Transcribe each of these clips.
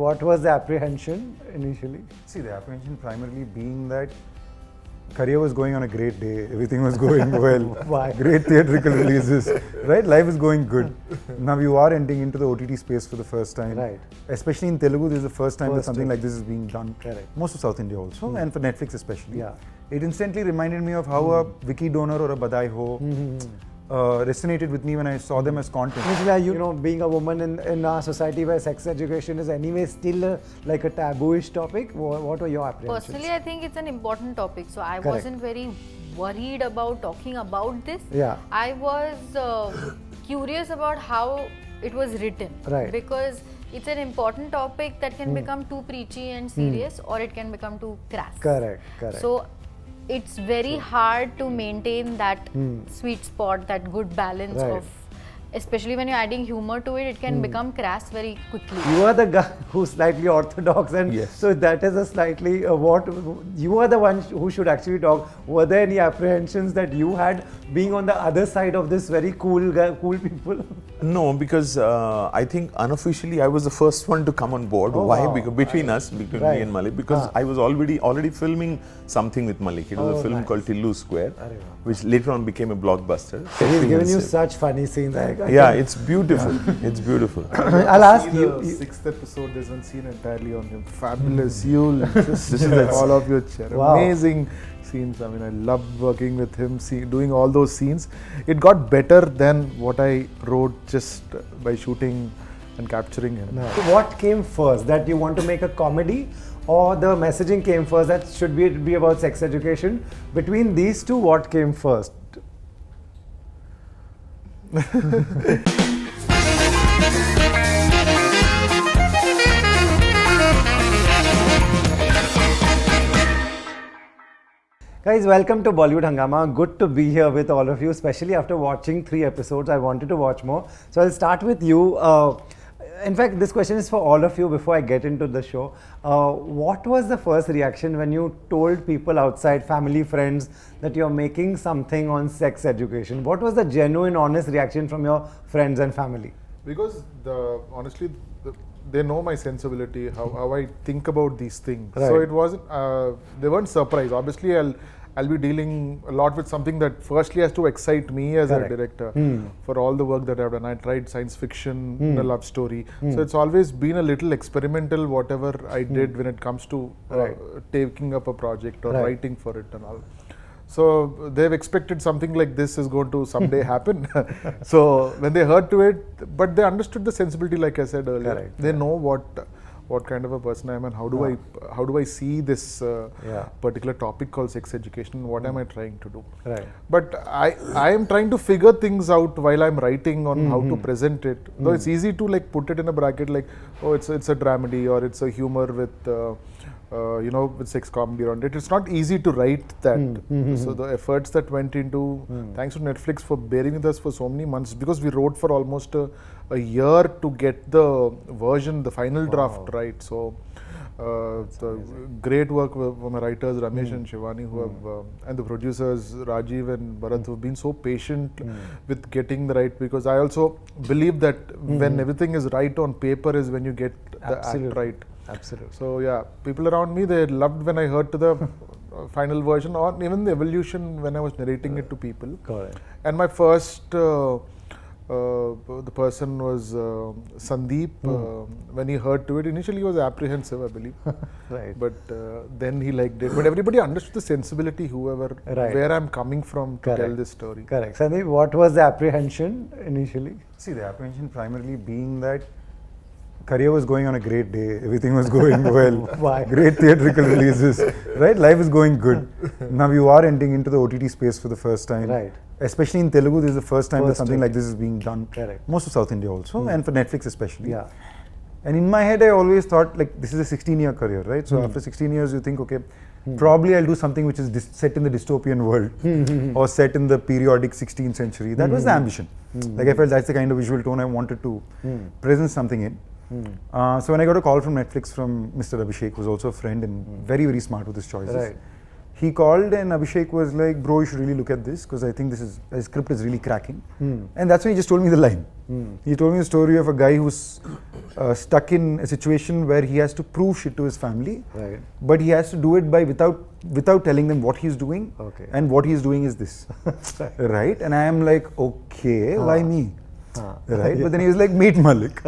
what was the apprehension initially? See, the apprehension primarily being that career was going on a great day, everything was going well, Why? great theatrical releases, right? Life is going good. Now you are entering into the OTT space for the first time. Right. Especially in Telugu, this is the first time that something time. like this is being done. Correct. Most of South India also, and for Netflix especially. Yeah. It instantly reminded me of how a Vicky Donor or a Badhai Ho resonated with me when I saw them as content. Mithila, you know, being a woman in our society where sex education is anyway still like a tabooish topic, what were your apprehensions? Personally, I think it's an important topic, so I Correct. wasn't very worried about talking about this. Yeah. I was curious about how it was written. Right. Because it's an important topic that can become too preachy and serious, or it can become too crass. Correct. So it's very hard to maintain that sweet spot, that good balance Right. of, especially when you're adding humor to it, it can become crass very quickly. You are the guy who's slightly orthodox, and Yes. so that is a slightly you are the one who should actually talk. Were there any apprehensions that you had being on the other side of this very cool people? No, because I think unofficially I was the first one to come on board. Oh, Why? wow. Because between us, between Right. me and Mallik, because I was already filming something with Mallik. It was a film called Tillu Square, which later on became a blockbuster. He's given you such funny scenes. Yeah, it's beautiful. It's beautiful. I'll ask See you. the sixth episode, there's one scene entirely on him. Fabulous. You'll just all of your chair. Wow. Amazing scenes. I mean, I loved working with him, doing all those scenes. It got better than what I wrote just by shooting and capturing him. So what came first? That you want to make a comedy, or the messaging came first? That should be about sex education. Between these two, what came first? Guys, welcome to Bollywood Hungama. Good to be here with all of you, especially after watching 3 episodes. I wanted to watch more. So I'll start with you. In fact, this question is for all of you before I get into the show. What was the first reaction when you told people outside, family, friends, that you're making something on sex education? What was the genuine, honest reaction from your friends and family? Because honestly, they know my sensibility, how I think about these things. Right. So it wasn't. They weren't surprised. Obviously, I'll be dealing a lot with something that firstly has to excite me as Correct. a director for all the work that I've done. I tried science fiction, a love story. So it's always been a little experimental, whatever I did when it comes to Right. taking up a project or Right. writing for it and all. So they've expected something like this is going to someday happen. So when they heard to it, but they understood the sensibility, like I said earlier. Correct. They know what kind of a person I am and how do I see this particular topic called sex education. What am I trying to do? Right. But I am trying to figure things out while I'm writing on how to present it. Though it's easy to like put it in a bracket like, oh, it's a dramedy or it's a humor with with sex comedy around it. It's not easy to write that. So the efforts that went into, thanks to Netflix for bearing with us for so many months, because we wrote for almost a year to get the version, the final draft right. So the great work from my writers Ramesh and Shivani, who have and the producers Rajiv and Bharat, who have been so patient with getting the right, because I also believe that when everything is right on paper is when you get the act right. Absolutely. So yeah, people around me, they loved when I heard to the final version, or even the evolution when I was narrating it to people. Correct. And my first the person was Sundeep. When he heard to it, initially he was apprehensive, I believe. Right. But then he liked it. But everybody understood the sensibility, Right. where I'm coming from to Correct. tell this story. Correct. Sundeep, what was the apprehension initially? See, the apprehension primarily being that career was going on a great day, everything was going well, Why? great theatrical releases, right? Life is going good. Now you are entering into the OTT space for the first time. Right. Especially in Telugu, this is the first time that First something time. like this is being done. Correct. Most of South India also, and for Netflix especially. Yeah. And in my head, I always thought like this is a 16-year career, right? So after 16 years, you think, okay, probably I'll do something which is set in the dystopian world or set in the periodic 16th century. That was the ambition. Like I felt that's the kind of visual tone I wanted to present something in. So when I got a call from Netflix from Mr. Abhishek, who was also a friend and very, very smart with his choices. Right. he called and Abhishek was like, bro, you should really look at this because I think this script is really cracking. And that's when he just told me the line. He told me the story of a guy who's stuck in a situation where he has to prove shit to his family, Right. but he has to do it by without telling them what he's doing. Okay. And what he's doing is this. Right? And I am like, okay, why me? Right? But then he was like, meet Mallik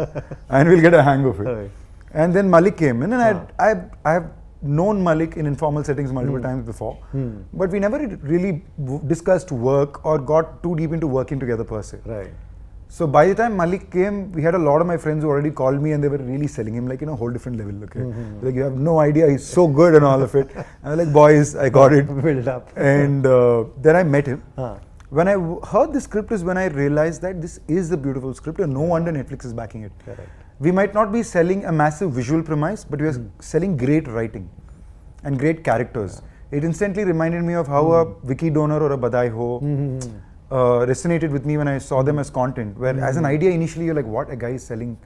and we'll get a hang of it. Right. And then Mallik came in, and I have known Mallik in informal settings multiple times before, but we never really discussed work or got too deep into working together per se. Right. So by the time Mallik came, we had a lot of my friends who already called me and they were really selling him like in a whole different level. Okay, like you have no idea, he's so good and all of it. I was like, boys, I got it. Build up. And then I met him. When I heard the script is when I realized that this is the beautiful script and no wonder Netflix is backing it. Correct. We might not be selling a massive visual premise, but we are selling great writing and great characters. It instantly reminded me of how a Vicky Donor or a Badhai Ho resonated with me when I saw them as content, where as an idea initially you're like, what, a guy is selling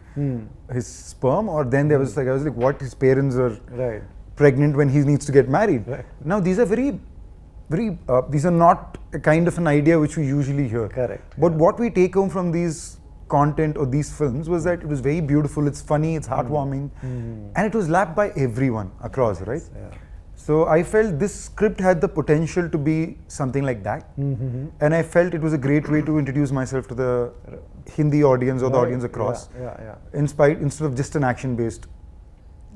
his sperm? Or then there was like, I was like, what, his parents are Right. pregnant when he needs to get married. Right. Now these are these are not a kind of an idea which we usually hear. Correct. But what we take home from these content or these films was that it was very beautiful, it's funny, it's heartwarming, and it was lapped by everyone across, right? Yeah. So I felt this script had the potential to be something like that, and I felt it was a great way to introduce myself to the Hindi audience or the audience across, Yeah. instead of just an action-based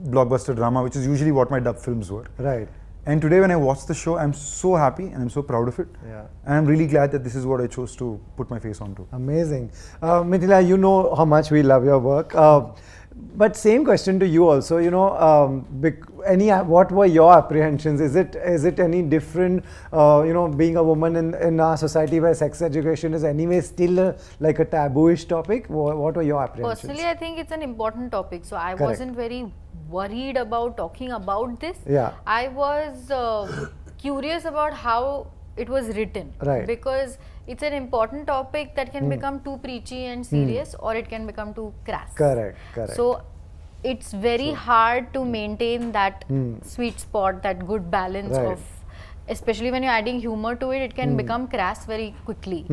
blockbuster drama, which is usually what my dub films were. Right. And today when I watched the show, I'm so happy and I'm so proud of it. Yeah. And I'm really glad that this is what I chose to put my face onto. Amazing. Mithila, you know how much we love your work. But same question to you also, you know, what were your apprehensions? Is it any different, you know, being a woman in our society where sex education is anyway still like a tabooish topic? What were your apprehensions? Personally, I think it's an important topic, so I Correct. wasn't very worried about talking about this. Yeah. I was curious about how it was written, Right. because it's an important topic that can become too preachy and serious, or it can become too crass. Correct. So it's very hard to maintain that sweet spot, that good balance Right. of, especially when you're adding humor to it, it can become crass very quickly.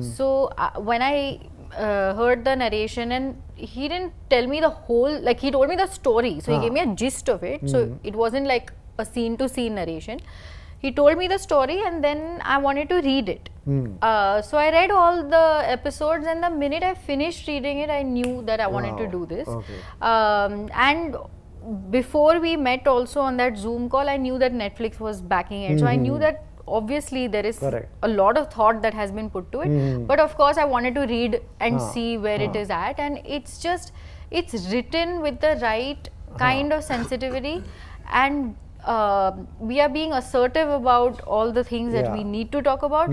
So when I heard the narration, and he didn't tell me the whole, like he told me the story, so he gave me a gist of it, so it wasn't like a scene to scene narration. He told me the story and then I wanted to read it. So I read all the episodes, and the minute I finished reading it, I knew that I wanted to do this. Okay. And before we met also on that Zoom call, I knew that Netflix was backing it. So I knew that obviously there is Correct. a lot of thought that has been put to it. But of course I wanted to read and see where it is at, and it's written with the right kind of sensitivity, and we are being assertive about all the things that Yeah. we need to talk about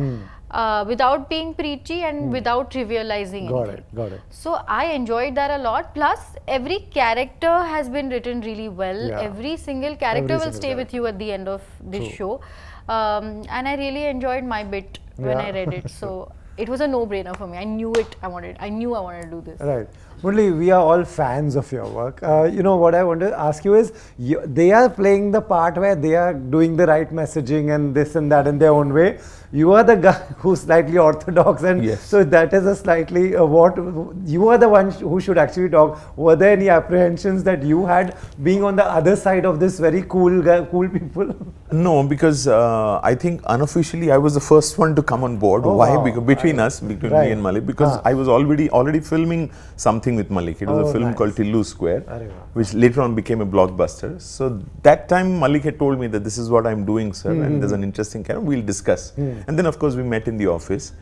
without being preachy and without trivializing anything. Got it. So I enjoyed that a lot. Plus, every character has been written really well. Yeah. Every single character will stay with you at the end of this show. And I really enjoyed my bit when I read it. So it was a no-brainer for me. I knew I wanted to do this. Right. Murli, we are all fans of your work. You know, what I want to ask you is, they are playing the part where they are doing the right messaging and this and that in their own way. You are the guy who's slightly orthodox, and Yes. so that is a slightly, you are the one who should actually talk. Were there any apprehensions that you had being on the other side of this very cool people? No, because I think unofficially I was the first one to come on board. Oh, Why? wow. Because between me and Mallik, because I was already filming something with Mallik. It was a film nice. called Tillu Square, Arre wow. which later on became a blockbuster. So that time Mallik had told me that this is what I'm doing, sir, and there's an interesting character, we'll discuss. And then of course we met in the office,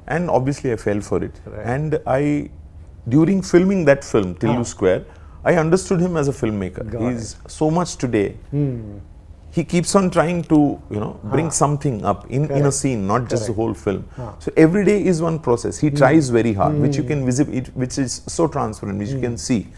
and obviously I fell for it. Right. And during filming that film, Tillu Square, I understood him as a filmmaker. He's so much today. He keeps on trying to, bring something up in a scene, not just the whole film. So every day is one process. He tries very hard, which you can visit, which is so transparent, which you can see.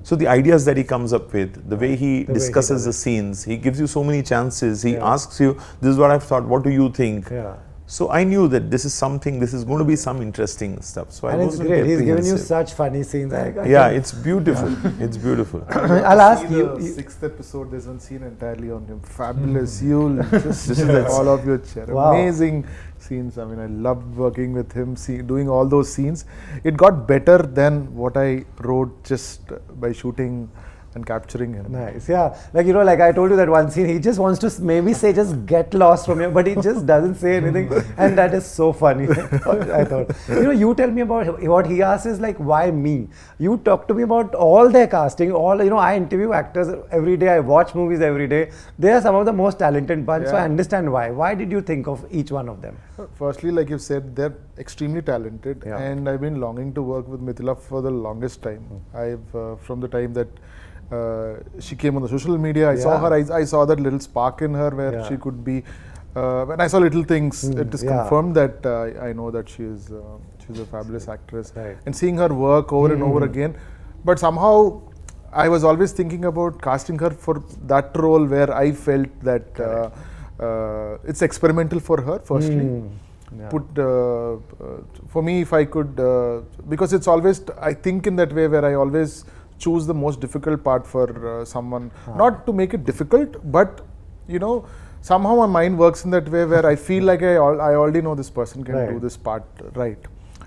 So the ideas that he comes up with, the way he discusses the scenes, he gives you so many chances. He asks you, "This is what I've thought. What do you think?" Yeah. So I knew that this is going to be some interesting stuff. So And I it's wasn't great. He's given you apprehensive. such funny scenes. Yeah, it's beautiful. It's beautiful. I'll ask See you. the sixth episode, there's one scene entirely on him. Fabulous. You'll just all of your chair. Wow. Amazing scenes. I mean, I loved working with him, doing all those scenes. It got better than what I wrote just by shooting and capturing him. Nice, yeah. Like, you know, like I told you that one scene, he just wants to maybe say just get lost from here, but he just doesn't say anything. And that is so funny. I thought. You know, you tell me about what he asks is like, why me? You talk to me about all their casting, you know, I interview actors every day, I watch movies every day. They are some of the most talented bunch, so I understand why. Why did you think of each one of them? Firstly, like you said, they're extremely talented, and I've been longing to work with Mithila for the longest time. From the time that she came on the social media, I saw her, I saw that little spark in her where she could be. When I saw little things, it is confirmed that I know that she's a fabulous actress. Right. And seeing her work over and over again, but somehow I was always thinking about casting her for that role where I felt that it's experimental for her. Firstly, for me, if I could, because it's always, I think in that way where I always choose the most difficult part for someone, not to make it difficult, but you know, somehow my mind works in that way where I feel like I already know this person can do this part right.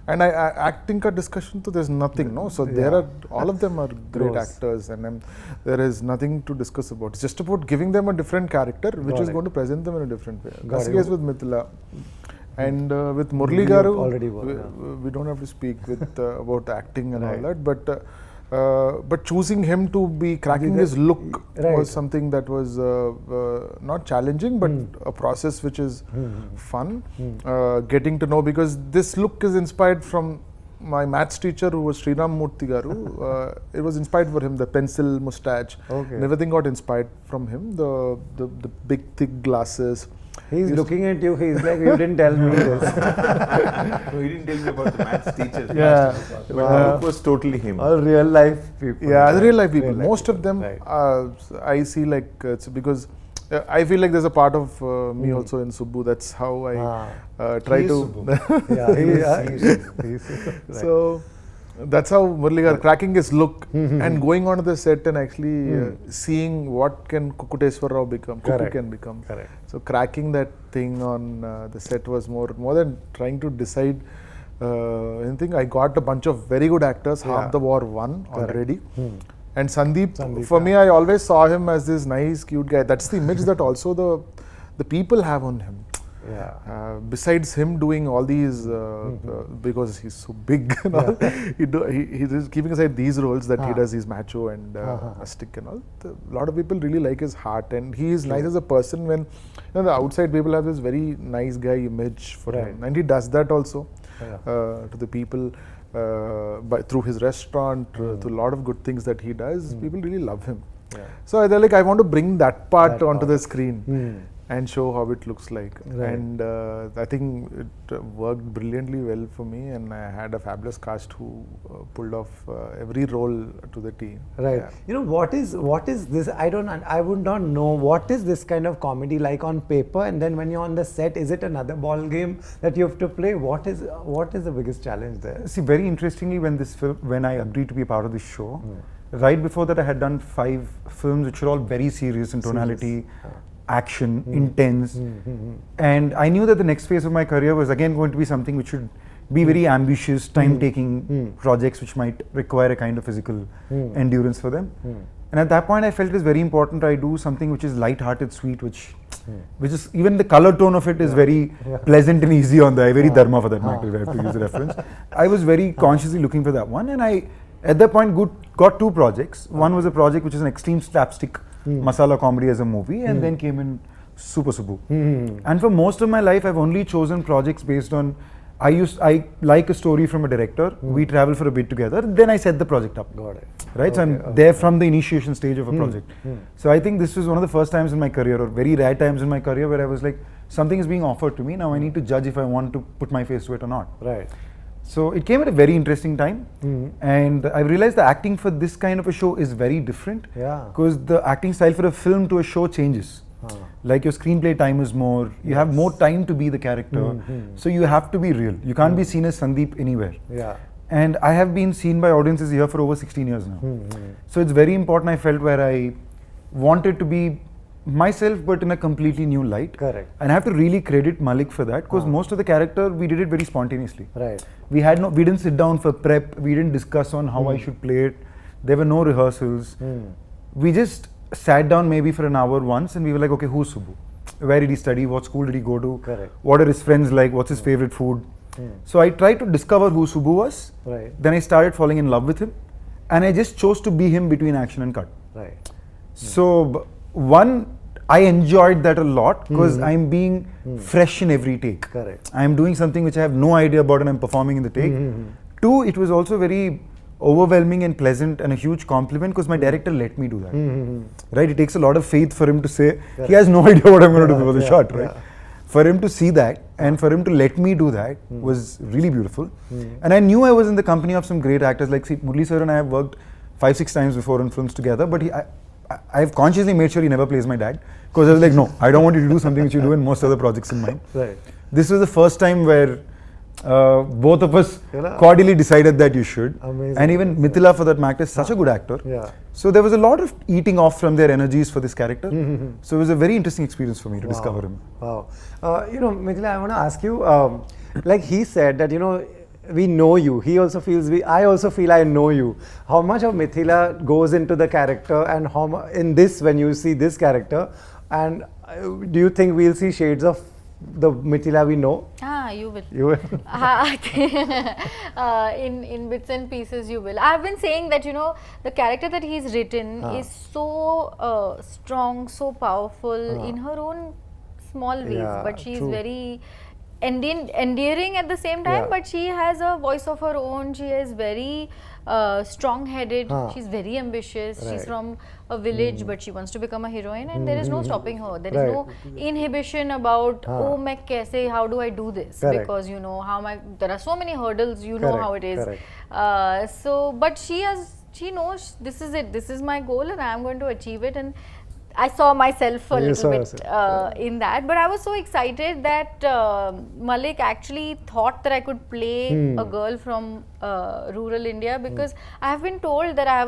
And acting ka discussion, so there's nothing, no. So there are, all of them are great actors, and there is nothing to discuss about. It's just about giving them a different character, which is going to present them in a different way. That's the case with Mithila. And with Murli Garu, we don't have to speak with about acting and all that, but choosing him to be cracking his look was something that was not challenging, but a process which is fun. Getting to know, because this look is inspired from my maths teacher who was Sriram Murthy Garu. It was inspired for him, the pencil mustache. And everything got inspired from him. The big thick glasses. He's looking at you, he's like, you didn't tell me this. No, he didn't tell me about the maths teacher. But the look was totally him. All real life people. Yeah, the real life people. Most of them, I see like, it's because I feel like there's a part of me also in Subbu. That's how I try to. So that's how Murli Garu cracking his look and going onto the set and actually seeing what can Kukuteswar Rao become, Kuku can become. So cracking that thing on the set was more than trying to decide anything. I got a bunch of very good actors. Half the war won already. And Sundeep, for me, I always saw him as this nice, cute guy. That's the image that also the people have on him. Besides him doing all these, because he's so big and all, he's keeping aside these roles that he does, he's macho and astic and all. A lot of people really like his heart, and he is nice as a person. When the outside people have this very nice guy image for him, and he does that also to the people through his restaurant, through a lot of good things that he does. People really love him. So they're like, I want to bring that part onto the screen and show how it looks like. And I think it worked brilliantly well for me, and I had a fabulous cast who pulled off every role to the T. You know, what is this? I would not know. What is this kind of comedy like on paper, and then when you're on the set, is it another ball game that you have to play? What is the biggest challenge there? See, very interestingly, when I agreed to be a part of this show, right before that I had done 5 films which were all very serious in tonality, action, intense, and I knew that the next phase of my career was again going to be something which should be very ambitious, time-taking projects which might require a kind of physical endurance for them. And at that point I felt it is very important I do something which is light-hearted, sweet, which is, even the color tone of it is very pleasant and easy on the eye, very dharma for that matter, if I have to use the reference. I was very consciously looking for that one, and I at that point got 2 projects. One was a project which is an extreme slapstick masala comedy as a movie, and then came in Super Subbu. And for most of my life I've only chosen projects based on, I like a story from a director, we travel for a bit together, then I set the project up. Got it. Right? So I'm there from the initiation stage of a project. So I think this was one of the first times in my career, or very rare times in my career, where I was like, something is being offered to me, now I need to judge if I want to put my face to it or not. So it came at a very interesting time, and I realized the acting for this kind of a show is very different, because the acting style for a film to a show changes. Like your screenplay time is more, you have more time to be the character. So you have to be real. You can't be seen as Sundeep anywhere. Yeah. And I have been seen by audiences here for over 16 years now. So it's very important, I felt, where I wanted to be myself but in a completely new light. Correct. And I have to really credit Mallik for that, because most of the character we did it very spontaneously. Right. We didn't sit down for prep, we didn't discuss on how I should play it. There were no rehearsals. We just sat down maybe for an hour once and we were like, okay, who's Subbu? Where did he study? What school did he go to? Correct. What are his friends like? What's his favorite food? So I tried to discover who Subbu was. Right. Then I started falling in love with him. And I just chose to be him between action and cut. Right. So, one, I enjoyed that a lot because I'm being fresh in every take. Correct. I'm doing something which I have no idea about and I'm performing in the take. Two, it was also very overwhelming and pleasant and a huge compliment because my director let me do that. Right? It takes a lot of faith for him to say, he has no idea what I'm going to do before the shot, right? For him to see that and for him to let me do that was really beautiful. And I knew I was in the company of some great actors. Like, see, Murli sir and I have worked 5-6 times before in films together, but I've consciously made sure he never plays my dad, because I was like, no, I don't want you to do something which you do in most other projects in mine. Right. This was the first time where both of us Yeah. cordially decided that you should. Amazing. And even Mithila, for that matter, is such a good actor. Yeah. So there was a lot of eating off from their energies for this character. So it was a very interesting experience for me to discover him. Wow. Mithila, I want to ask you, like he said that, we know you. He also feels I also feel I know you. How much of Mithila goes into the character, and how in this, when you see this character, and do you think we'll see shades of the Mithila we know? You will. You will. In bits and pieces you will. I've been saying that the character that he's written is so strong, so powerful in her own small ways, Yeah, but she's true. very endearing at the same time, Yeah. but she has a voice of her own. She is very strong-headed. She's very ambitious. She's Right. from a village, but she wants to become a heroine, and there is no stopping her. There is Right. no inhibition about how do I do this? Correct. Because there are so many hurdles. You know Correct, how it is. correct. But she knows this is it. This is my goal, and I am going to achieve it. And I saw myself a You little saw bit yourself. in that, but I was so excited that Mallik actually thought that I could play a girl from rural India, because I have been told that I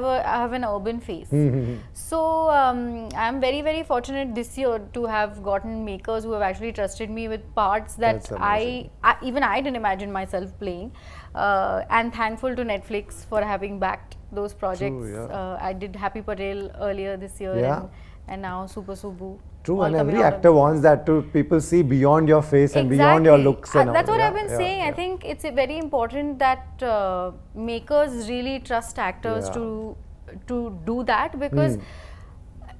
have an urban face. So I am very, very fortunate this year to have gotten makers who have actually trusted me with parts that That's amazing. even I didn't imagine myself playing, and thankful to Netflix for having backed those projects. yeah. I did Happy Patel earlier this year. Yeah. And now Super Subbu. True, all and coming every out of actor wants that to people see beyond your face and beyond your looks and all. That's what Yeah, I've been yeah, saying. yeah. I think it's very important that makers really trust actors Yeah. to do that, because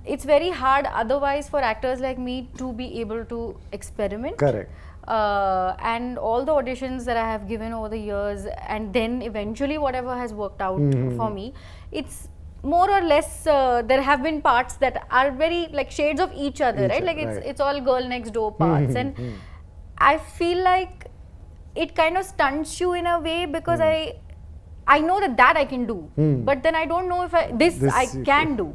it's very hard otherwise for actors like me to be able to experiment. Correct. And all the auditions that I have given over the years, and then eventually whatever has worked out for me, it's more or less there have been parts that are very like shades of each other, right? Like it's all girl next door parts, and I feel like it kind of stunts you in a way, because I know that I can do, but then I don't know if this I you can do,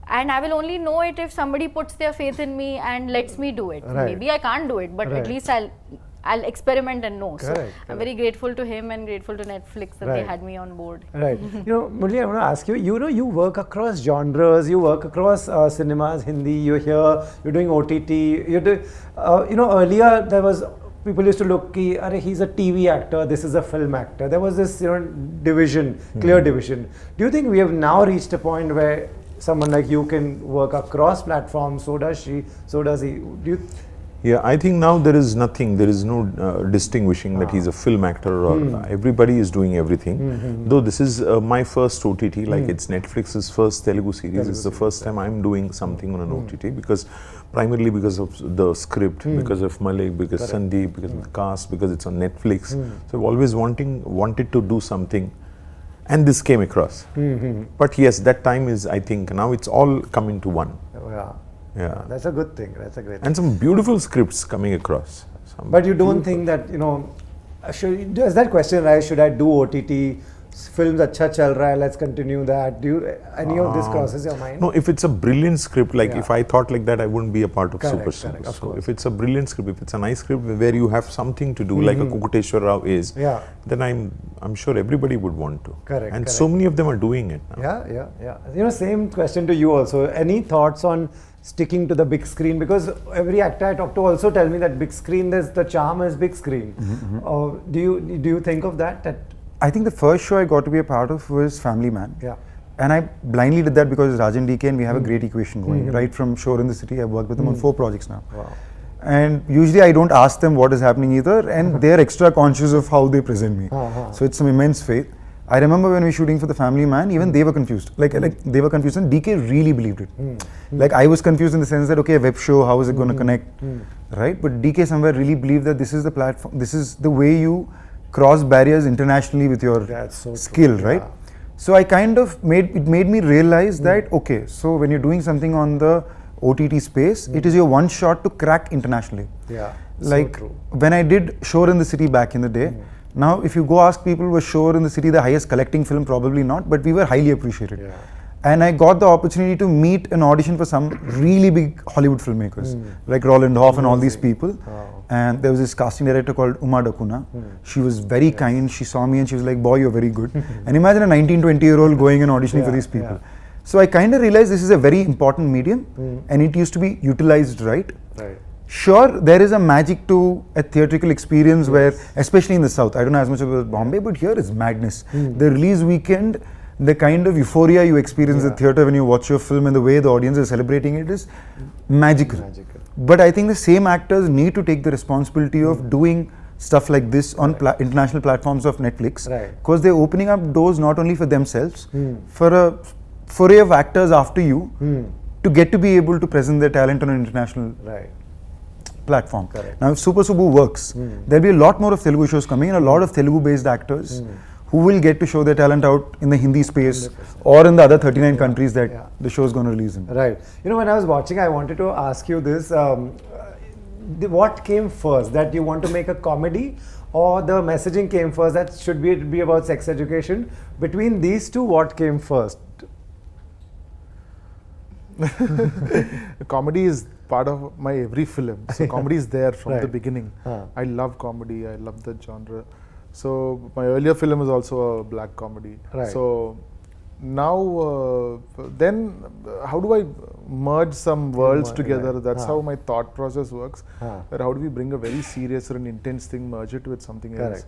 and I will only know it if somebody puts their faith in me and lets me do it. Right. Maybe I can't do it, but Right. at least I'll experiment and know. So Correct, I'm very grateful to him and grateful to Netflix that they Right. had me on board. Right. Murli, I want to ask you, you work across genres, you work across cinemas, Hindi, you're here, you're doing OTT, earlier there was, people used to look, he's a TV actor, this is a film actor. There was this, division, clear division. Do you think we have now reached a point where someone like you can work across platforms, so does she, so does he? Yeah, I think now there is no distinguishing that he's a film actor or everybody is doing everything. Though this is my first OTT, like it's Netflix's first Telugu series. It's the first time I'm doing something on an OTT, primarily because of the script, because of Mallik, because Sundeep, because of the cast, because it's on Netflix. So I've always wanted to do something, and this came across. But yes, that time is, I think, now it's all coming to one. Yeah. That's a good thing. That's a great thing. And some beautiful scripts coming across. But you don't think that, does that question rise, should I do OTT films अच्छा चल रहा है, let's continue that. Do you any of this crosses your mind? No, if it's a brilliant script, like Yeah. if I thought like that, I wouldn't be a part of Correct, Super correct, Subbu. of So course. if it's a brilliant script, if it's a nice script where you have something to do, like a Kukuteshwar Rao is, Yeah. then I'm sure everybody would want to. Correct, And correct. so many of them are doing it now. Yeah. You know, same question to you also. Any thoughts on sticking to the big screen? Because every actor I talk to also tell me that big screen, there's the charm is big screen. Do you think of that? I think the first show I got to be a part of was Family Man. Yeah. And I blindly did that because Rajan DK and we have a great equation going. Right from Shore in the City, I've worked with them on 4 projects now. Wow. And usually I don't ask them what is happening either, and they're extra conscious of how they present me. So it's some immense faith. I remember when we were shooting for The Family Man, even they were confused. Like they were confused, and DK really believed it. Like I was confused in the sense that, okay, a web show, how is it going to connect? Right? But DK somewhere really believed that this is the platform, this is the way you cross barriers internationally with your That's so true. skill, right? Yeah. So I kind of made me realize that, okay, so when you're doing something on the OTT space, it is your one shot to crack internationally. Yeah. So Like true. when I did Shore in the City back in the day, now if you go ask people, was Shore in the City the highest collecting film? Probably not, but we were highly appreciated. Yeah. And I got the opportunity to meet and audition for some really big Hollywood filmmakers, like Roland Hoff and all these people. Wow. And there was this casting director called Uma Dakuna. She was very kind. She saw me and she was like, boy, you're very good. And imagine a 19, 20-year-old going and auditioning for these people. Yeah. So I kind of realized this is a very important medium and it used to be utilized right. Right. Sure, there is a magic to a theatrical experience where, especially in the South, I don't know as much about Bombay, but here is madness. The release weekend, the kind of euphoria you experience at theatre when you watch your film and the way the audience is celebrating it is magical. But I think the same actors need to take the responsibility of doing stuff like this on international platforms of Netflix, because they're opening up doors not only for themselves, for a foray of actors after you to get to be able to present their talent on an international platform. Now if Super Subbu works, there'll be a lot more of Telugu shows coming and a lot of Telugu based actors who will get to show their talent out in the Hindi space or in the other 39 countries that the show is going to release in. Right. You know, when I was watching, I wanted to ask you this. What came first? That you want to make a comedy, or the messaging came first that should be about sex education? Between these two, what came first? Comedy is part of my every film. So comedy is there from the beginning. I love comedy. I love the genre. So my earlier film is also a black comedy. So now, then how do I merge some worlds together? That's how my thought process works. That how do we bring a very serious or an intense thing, merge it with something else?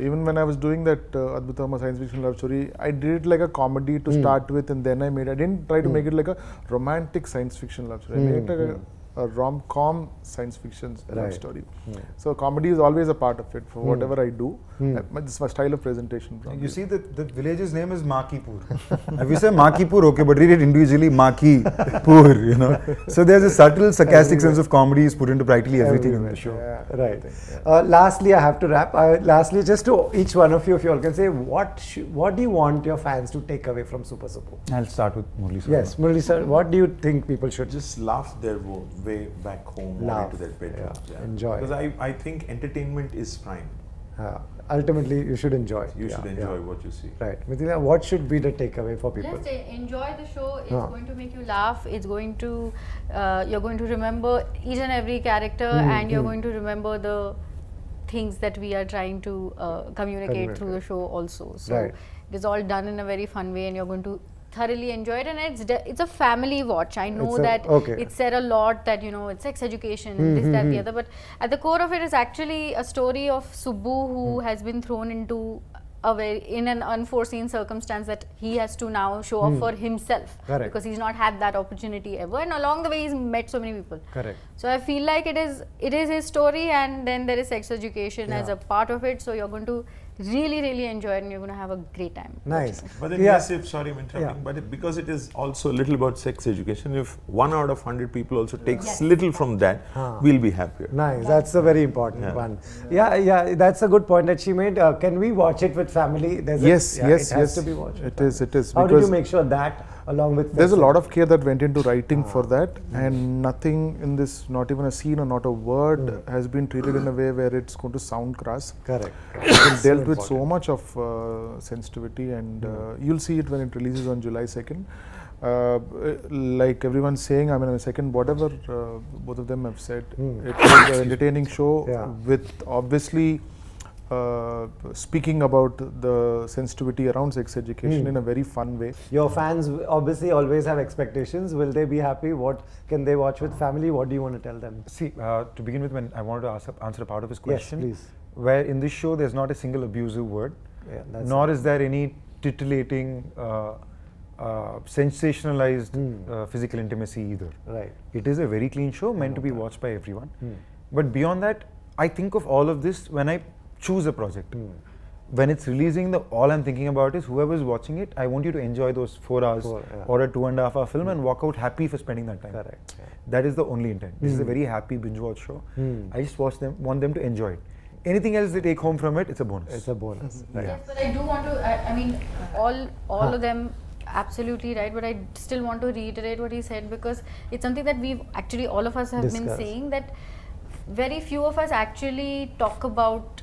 Even when I was doing that Adbhutama science fiction love story, I did it like a comedy to start with, and then I didn't try to make it like a romantic science fiction love story. I made it like a rom-com science fiction love story. So comedy is always a part of it for whatever I do. This is my style of presentation. You see, the village's name is Makipur. If you say Makipur, okay, but read it individually, Makipur, you know. So there's a subtle, sarcastic sense of comedy is put into practically everything in the show. Lastly, I have to wrap. Lastly, just to each one of you, if you all can say, what do you want your fans to take away from Super Subbu? I'll start with Murli Sharma. Yes, Murli sir, what do you think people should Just laugh their way back home or into their bedroom. Enjoy. Because I think entertainment is prime. Ultimately, you should enjoy. You should enjoy what you see. Right. Mithila, what should be the takeaway for people? Just enjoy the show. It's going to make you laugh. It's going to, you're going to remember each and every character, and you're going to remember the things that we are trying to communicate through the show also. So it is all done in a very fun way, and you're going to thoroughly enjoy it, and it's a family watch. I know that it said a lot that, you know, it's sex education, this, that, the other, but at the core of it is actually a story of Subbu, who has been thrown into in an unforeseen circumstance that he has to now show up for himself, because he's not had that opportunity ever, and along the way he's met so many people. So I feel like it is his story, and then there is sex education as a part of it, so you're going to really enjoy it, and you're going to have a great time. Nice. But then yes, sorry I'm interrupting, but because it is also a little about sex education, if 1 out of 100 people also takes little from that, we'll be happier. Nice, that's a very important one. Yeah, that's a good point that she made. Can we watch it with family? Yes. It has to be watched. It is. How did you make sure that, along with... There's a lot of care that went into writing for that, and nothing in this, not even a scene or not a word has been treated in a way where it's going to sound crass. Correct. You can dealt with so important. much of sensitivity, and you'll see it when it releases on July 2nd. Like everyone's saying, I mean, on the second, whatever both of them have said, it was an entertaining show with obviously speaking about the sensitivity around sex education in a very fun way. Your fans obviously always have expectations. Will they be happy? What can they watch with family? What do you want to tell them? See, to begin with, when I wanted to answer a part of his question, please. where in this show there's not a single abusive word, nor is there any titillating, sensationalized physical intimacy either. Right. It is a very clean show meant to be watched by everyone. But beyond that, I think of all of this when I choose a project. When it's releasing, all I'm thinking about is whoever's watching it, I want you to enjoy those 4 hours or a 2.5 hour film and walk out happy for spending that time. Correct. That is the only intent. This is a very happy binge watch show. I just want them to enjoy it. Anything else they take home from it, it's a bonus. It's a bonus. Right. Yes, but I do want to. I mean, all of them absolutely right. But I still want to reiterate what he said, because it's something that we've actually all of us have been saying, that very few of us actually talk about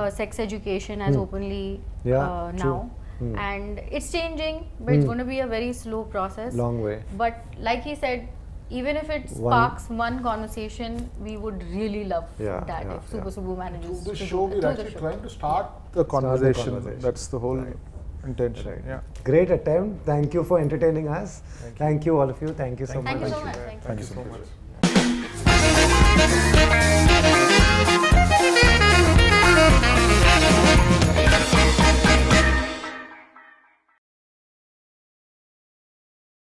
sex education as openly now. And it's changing, but it's going to be a very slow process. Long way. But like he said, even if it sparks one conversation, we would really love that if Super Subbu manages Through the to show, do we're that. actually trying to start the conversation. That's the whole intention. Yeah. Great attempt. Thank you for entertaining us. Thank you all of you. Thank you so much. Thank you so much. Thank you so much.